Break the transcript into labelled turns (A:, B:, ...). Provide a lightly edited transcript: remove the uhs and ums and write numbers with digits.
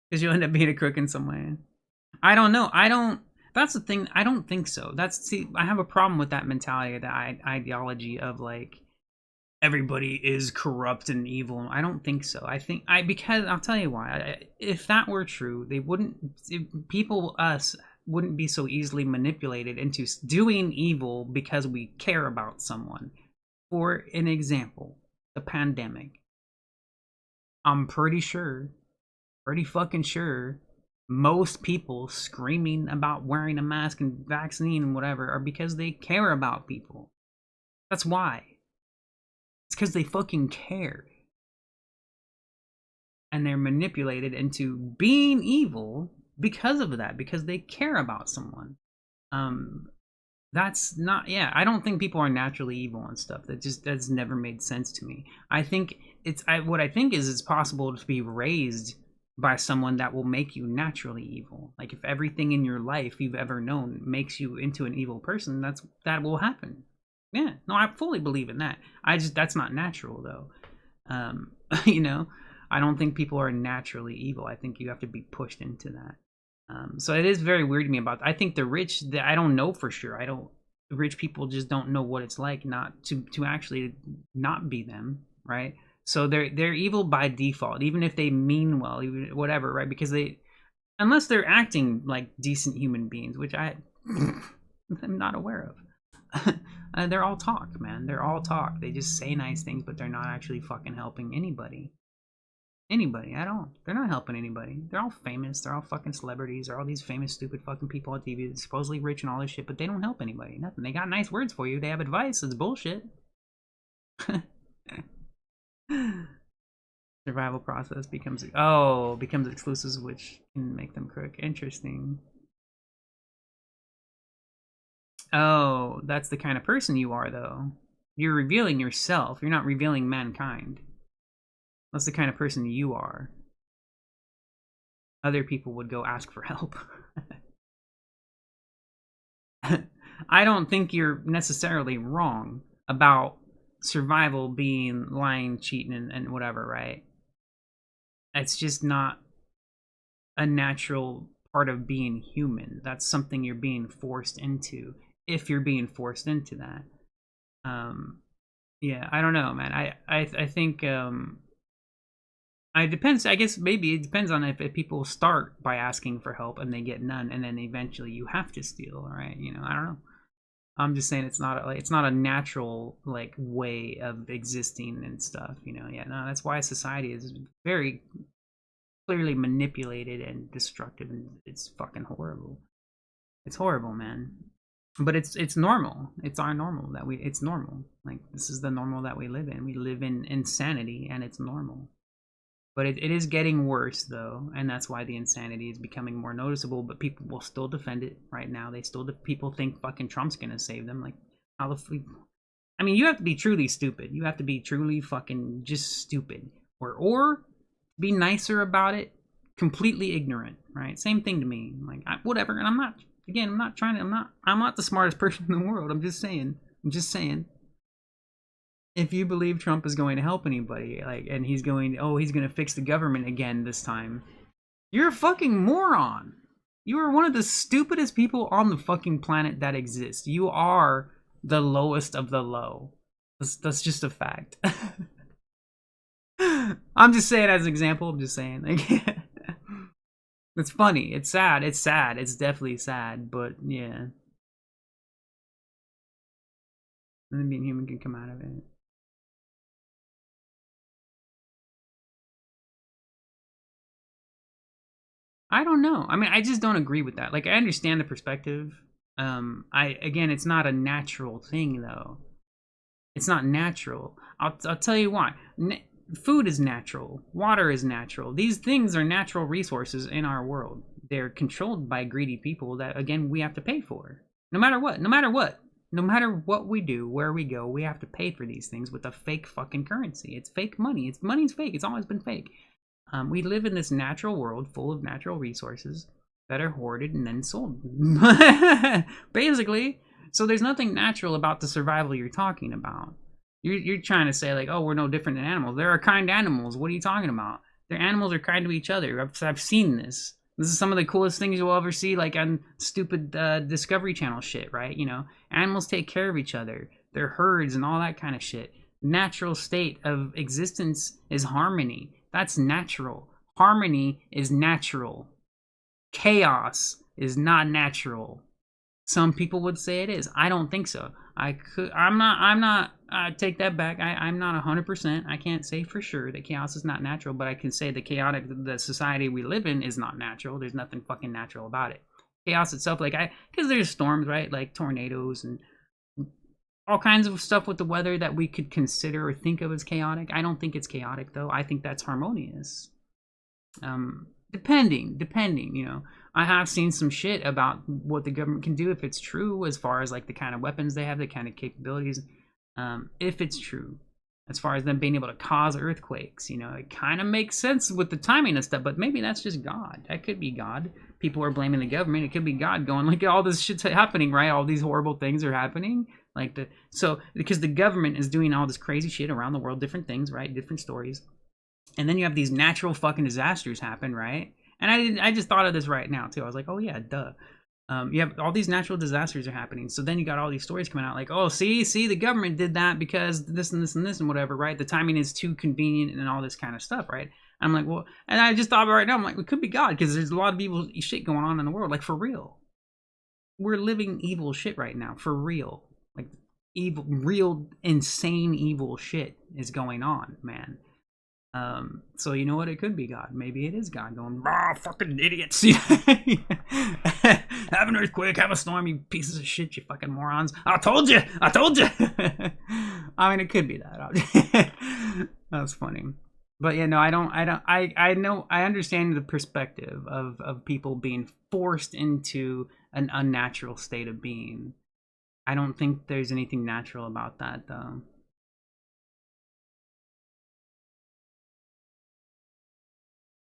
A: Because you'll end up being a crook in some way. I don't know. I don't. That's the thing. I don't think so. See, I have a problem with that mentality, that ideology of like everybody is corrupt and evil. I don't think so. I think because I'll tell you why. If that were true, they wouldn't. Us wouldn't be so easily manipulated into doing evil because we care about someone. For an example, the pandemic. I'm pretty fucking sure, most people screaming about wearing a mask and vaccine and whatever are because they care about people. That's why. It's because they fucking care. And they're manipulated into being evil because of that, because they care about someone. That's not, yeah, I don't think people are naturally evil and stuff. That's never made sense to me. I think what I think is it's possible to be raised by someone that will make you naturally evil. Like if everything in your life you've ever known makes you into an evil person, that will happen. Yeah, no, I fully believe in that. That's not natural though. You know, I don't think people are naturally evil. I think you have to be pushed into that. So it is very weird to me about that. I think the rich, I don't know for sure. Rich people just don't know what it's like not to actually not be them, right? So they're evil by default, even if they mean well, even whatever, right? Because unless they're acting like decent human beings, which I'm not aware of. They're all talk, man. They're all talk. They just say nice things, but they're not actually fucking helping anybody at all. They're not helping anybody. They're all famous. They're all fucking celebrities. They're all these famous, stupid fucking people on TV, supposedly rich and all this shit, but they don't help anybody. Nothing. They got nice words for you. They have advice. It's bullshit. Survival process becomes exclusives, which can make them crook. Interesting. Oh, that's the kind of person you are, though. You're revealing yourself. You're not revealing mankind. That's the kind of person you are. Other people would go ask for help. I don't think you're necessarily wrong about survival being lying, cheating, and whatever, right? It's just not a natural part of being human. That's something you're being forced into, if you're being forced into that. Yeah, I don't know, man. I think it depends. I guess maybe it depends on if people start by asking for help and they get none, and then eventually you have to steal, right? You know, I don't know. I'm just saying it's not a natural like way of existing and stuff. You know, yeah, no, that's why society is very clearly manipulated and destructive, and it's fucking horrible. It's horrible, man. But it's normal. It's our normal it's normal. Like this is the normal that we live in. We live in insanity, and it's normal. But it is getting worse, though, and that's why the insanity is becoming more noticeable. But people will still defend it right now. People think fucking Trump's gonna save them. Like, I mean, you have to be truly stupid. You have to be truly fucking just stupid, or be nicer about it. Completely ignorant, right? Same thing to me. Like, whatever. And I'm not the smartest person in the world. I'm just saying. If you believe Trump is going to help anybody, like, and he's going to fix the government again this time, you're a fucking moron. You are one of the stupidest people on the fucking planet that exists. You are the lowest of the low. That's just a fact. I'm just saying as an example. I'm just saying. Like, it's funny. It's sad. It's definitely sad. But yeah. And then being human can come out of it. I don't know. I mean, I just don't agree with that. Like, I understand the perspective. It's not a natural thing though. It's not natural. I'll tell you why. Food is natural. Water is natural. These things are natural resources in our world. They're controlled by greedy people that, again, we have to pay for. No matter what. No matter what we do, where we go, we have to pay for these things with a fake fucking currency. It's fake money. Money's fake. It's always been fake. We live in this natural world full of natural resources that are hoarded and then sold. Basically. So there's nothing natural about the survival you're talking about. You're trying to say, like, oh, we're no different than animals. There are kind animals. What are you talking about? Their animals are kind to each other. I've seen this. This is some of the coolest things you'll ever see, like on stupid Discovery Channel shit, right? You know, animals take care of each other. They're herds and all that kind of shit. Natural state of existence is harmony. That's natural. Harmony is natural. Chaos is not natural. Some people would say it is. I don't think so. I'm not, take that back. I'm not 100%. I can't say for sure that chaos is not natural, but I can say the society we live in is not natural. There's nothing fucking natural about it. Chaos itself, because there's storms, right? Like tornadoes and all kinds of stuff with the weather that we could consider or think of as chaotic. I don't think it's chaotic though. I think that's harmonious. Depending, you know. I have seen some shit about what the government can do if it's true, as far as like the kind of weapons they have, the kind of capabilities. If it's true, as far as them being able to cause earthquakes, you know, it kind of makes sense with the timing and stuff. But maybe that's just God. That could be God. People are blaming the government. It could be God going like, all this shit's happening, right? All these horrible things are happening. Because the government is doing all this crazy shit around the world, different things, right? Different stories. And then you have these natural fucking disasters happen, right? And I just thought of this right now too. I was like, oh yeah, duh. You have all these natural disasters are happening. So then you got all these stories coming out like, oh, see, the government did that because this and this and this and whatever, right? The timing is too convenient and all this kind of stuff, right? I'm like, well, and I just thought right now, I'm like, it could be God, because there's a lot of evil shit going on in the world, like for real. We're living evil shit right now, for real. Like evil, real, insane evil shit is going on, man. So you know what? It could be God. Maybe it is God going, "Ah, fucking idiots! Have an earthquake, have a storm, you pieces of shit, you fucking morons! I told you! I mean, it could be that. That's funny. But yeah, no, I understand the perspective of people being forced into an unnatural state of being. I don't think there's anything natural about that, though.